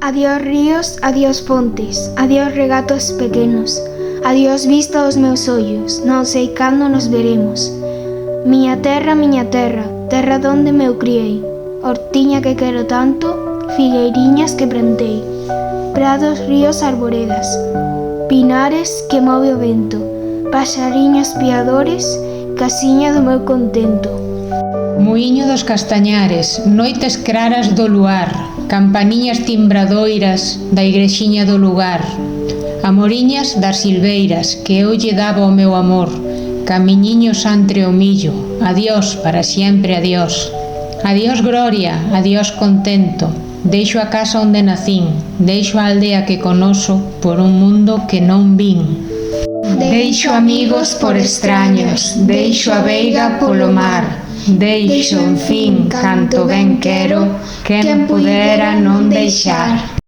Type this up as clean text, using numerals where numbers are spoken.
Adiós ríos, adiós fontes, adiós regatos pequenos, adiós vista aos meus ollos, non sei cando nos veremos. Miña terra, terra donde me eu criei, hortiña que quero tanto, figueiriñas que plantei, prados, ríos, arboredas, pinares que move o vento, paxariños piadores, casiña do meu contento. Muíño dos castañares, noites claras do luar, campaniñas timbradoiras da igrexiña do lugar, amoriñas das silveiras que eu lle daba o meu amor, camiñiños entre o millo, adiós para sempre adiós. Adiós gloria, adiós contento, deixo a casa onde nacín, deixo a aldea que conoso por un mundo que non vin. Deixo amigos por extraños, deixo a veiga polo mar, deixo, en fin, canto ben quero, quen pudera non deixar.